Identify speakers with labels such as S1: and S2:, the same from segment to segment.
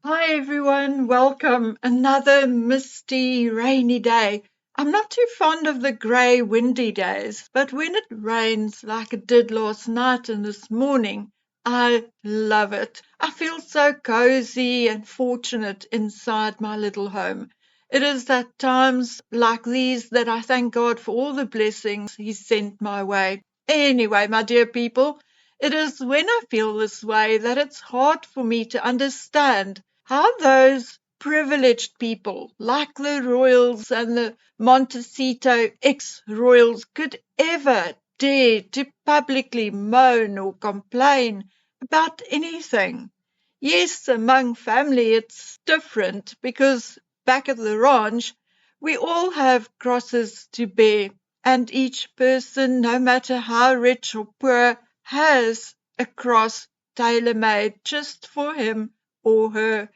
S1: Hi everyone, welcome. Another misty, rainy day. I'm not too fond of the grey, windy days, but when it rains like it did last night and this morning, I love it. I feel so cozy and fortunate inside my little home. It is at times like these that I thank God for all the blessings He sent my way. Anyway, my dear people, it is when I feel this way that it's hard for me to understand how those privileged people, like the royals and the Montecito ex-royals, could ever dare to publicly moan or complain about anything. Yes, among family it's different because back at the ranch we all have crosses to bear, and each person, no matter how rich or poor, has a cross tailor-made just for him or her.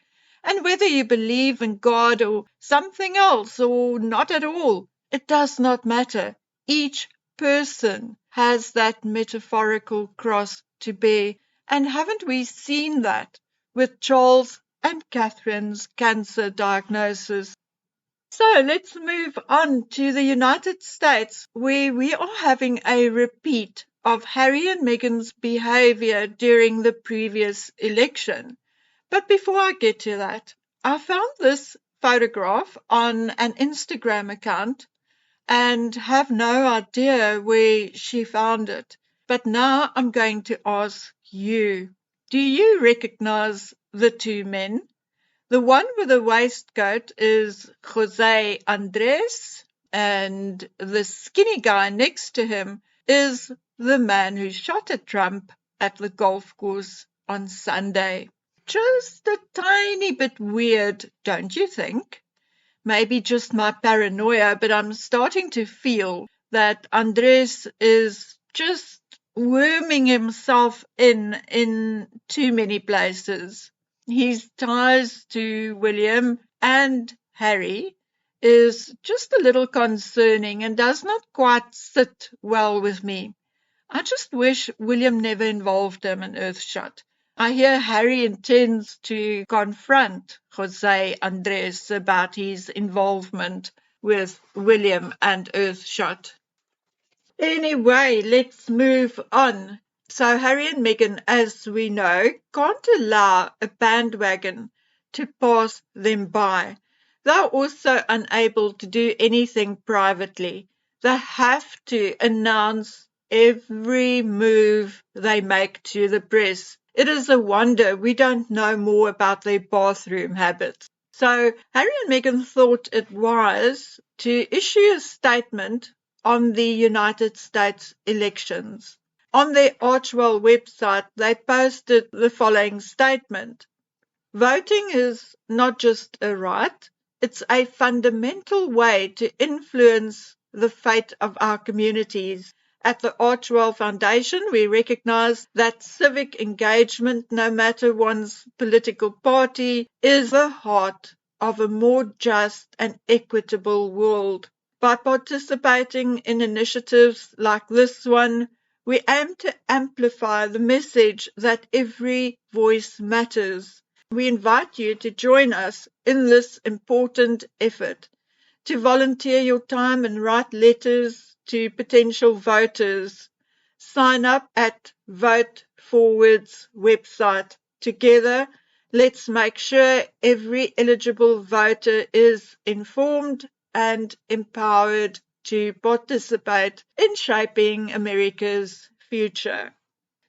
S1: And whether you believe in God or something else or not at all, it does not matter. Each person has that metaphorical cross to bear. And haven't we seen that with Charles and Catherine's cancer diagnosis? So let's move on to the United States, where we are having a repeat of Harry and Meghan's behavior during the previous election. But before I get to that, I found this photograph on an Instagram account and have no idea where she found it. But now I'm going to ask you, do you recognize the two men? The one with the waistcoat is Jose Andres, and the skinny guy next to him is the man who shot at Trump at the golf course on Sunday. Just a tiny bit weird, don't you think? Maybe just my paranoia, but I'm starting to feel that Andres is just worming himself in too many places. His ties to William and Harry is just a little concerning and does not quite sit well with me. I just wish William never involved him in Earthshot. I hear Harry intends to confront Jose Andres about his involvement with William and Earthshot. Anyway, let's move on. So Harry and Meghan, as we know, can't allow a bandwagon to pass them by. They're also unable to do anything privately. They have to announce every move they make to the press. It is a wonder we don't know more about their bathroom habits. So Harry and Meghan thought it wise to issue a statement on the United States elections. On their Archwell website, they posted the following statement. Voting is not just a right, it's a fundamental way to influence the fate of our communities. At the Archwell Foundation, we recognize that civic engagement, no matter one's political party, is the heart of a more just and equitable world. By participating in initiatives like this one, we aim to amplify the message that every voice matters. We invite you to join us in this important effort, to volunteer your time and write letters to potential voters. Sign up at Vote Forward's website. Together, let's make sure every eligible voter is informed and empowered to participate in shaping America's future.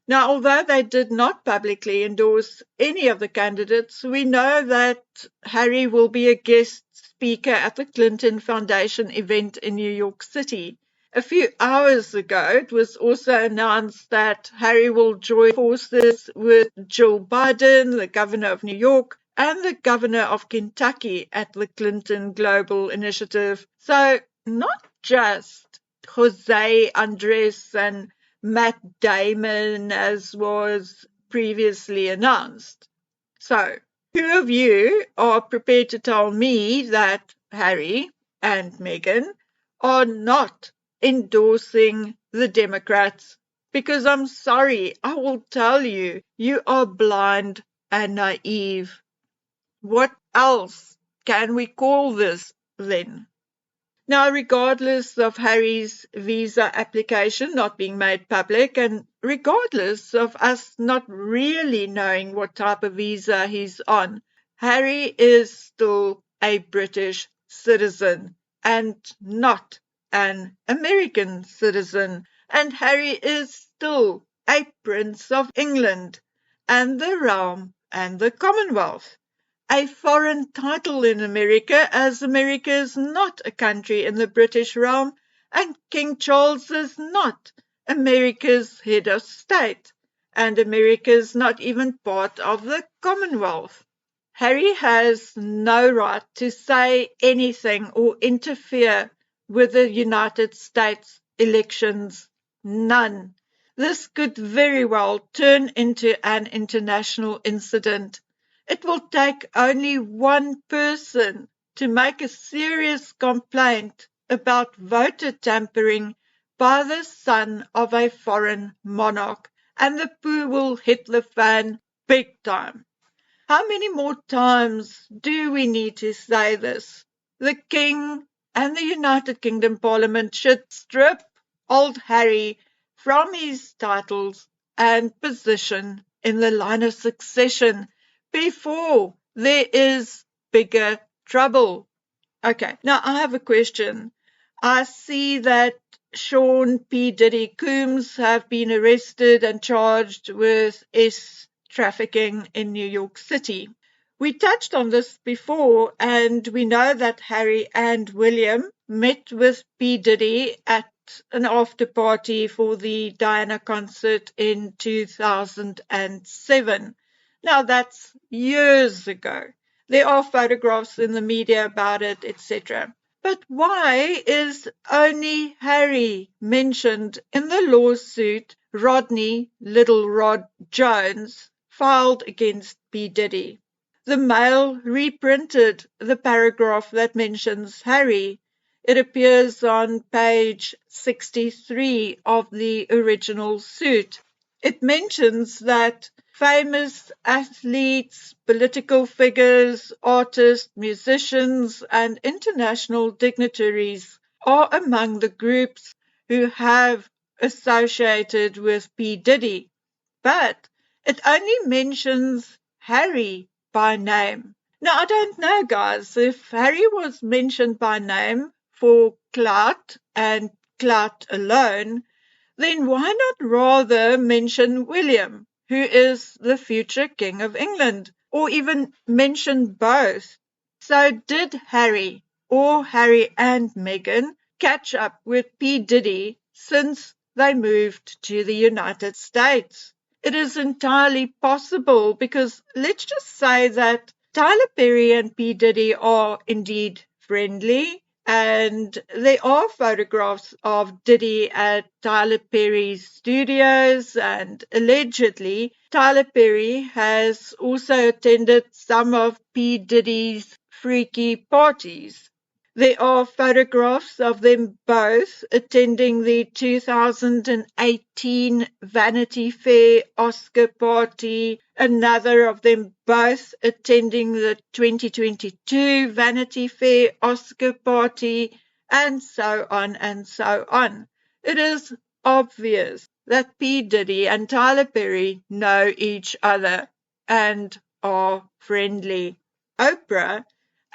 S1: Now, although they did not publicly endorse any of the candidates, we know that Harry will be a guest speaker at the Clinton Foundation event in New York City. A few hours ago, it was also announced that Harry will join forces with Joe Biden, the governor of New York, and the governor of Kentucky at the Clinton Global Initiative. So not just Jose Andres and Matt Damon, as was previously announced. So, who of you are prepared to tell me that Harry and Meghan are not endorsing the Democrats? Because I'm sorry, I will tell you, you are blind and naive. What else can we call this then? Now, regardless of Harry's visa application not being made public, and regardless of us not really knowing what type of visa he's on, Harry is still a British citizen and not an American citizen. And Harry is still a Prince of England and the realm and the Commonwealth, a foreign title in America, as America is not a country in the British realm, and King Charles is not America's head of state, and America is not even part of the Commonwealth. Harry has no right to say anything or interfere with the United States elections. None. This could very well turn into an international incident. It will take only one person to make a serious complaint about voter tampering by the son of a foreign monarch, and the poo will hit the fan big time. How many more times do we need to say this? The King and the United Kingdom Parliament should strip old Harry from his titles and position in the line of succession before there is bigger trouble. Okay, now I have a question. I see that Sean P. Diddy Coombs have been arrested and charged with trafficking in New York City. We touched on this before, and we know that Harry and William met with P. Diddy at an after party for the Diana concert in 2007. Now, that's years ago. There are photographs in the media about it, etc. But why is only Harry mentioned in the lawsuit Rodney Little Rod Jones filed against P. Diddy? The Mail reprinted the paragraph that mentions Harry. It appears on page 63 of the original suit. It mentions that famous athletes, political figures, artists, musicians, and international dignitaries are among the groups who have associated with P. Diddy, but it only mentions Harry by name. Now, I don't know, guys, if Harry was mentioned by name for clout and clout alone, then why not rather mention William, who is the future King of England, or even mention both? So did Harry or Harry and Meghan catch up with P. Diddy since they moved to the United States? It is entirely possible, because let's just say that Tyler Perry and P. Diddy are indeed friendly, and there are photographs of Diddy at Tyler Perry's studios, and allegedly Tyler Perry has also attended some of P. Diddy's freaky parties. There are photographs of them both attending the 2018 Vanity Fair Oscar party, another of them both attending the 2022 Vanity Fair Oscar party, and so on and so on. It is obvious that P. Diddy and Tyler Perry know each other and are friendly. Oprah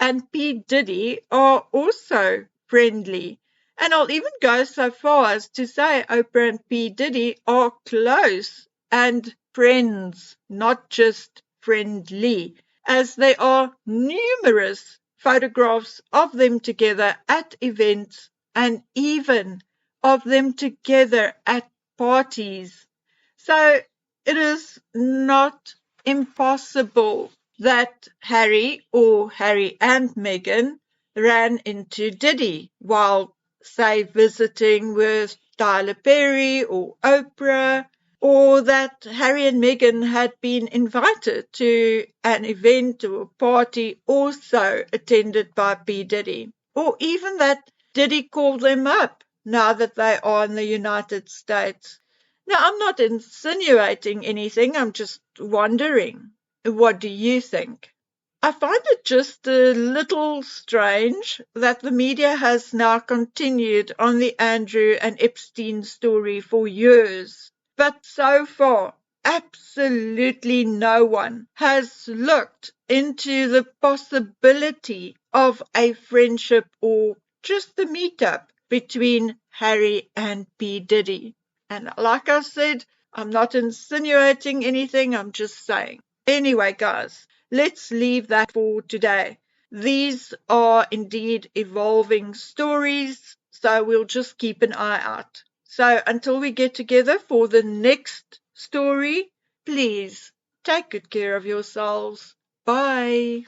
S1: and P. Diddy are also friendly. And I'll even go so far as to say Oprah and P. Diddy are close and friends, not just friendly, as there are numerous photographs of them together at events and even of them together at parties. So it is not impossible that Harry or Harry and Meghan ran into Diddy while, say, visiting with Tyler Perry or Oprah, or that Harry and Meghan had been invited to an event or a party also attended by P. Diddy, or even that Diddy called them up now that they are in the United States. Now, I'm not insinuating anything, I'm just wondering. What do you think? I find it just a little strange that the media has now continued on the Andrew and Epstein story for years, but so far, absolutely no one has looked into the possibility of a friendship or just the meetup between Harry and P. Diddy. And like I said, I'm not insinuating anything, I'm just saying. Anyway, guys, let's leave that for today. These are indeed evolving stories, so we'll just keep an eye out. So until we get together for the next story, please take good care of yourselves. Bye.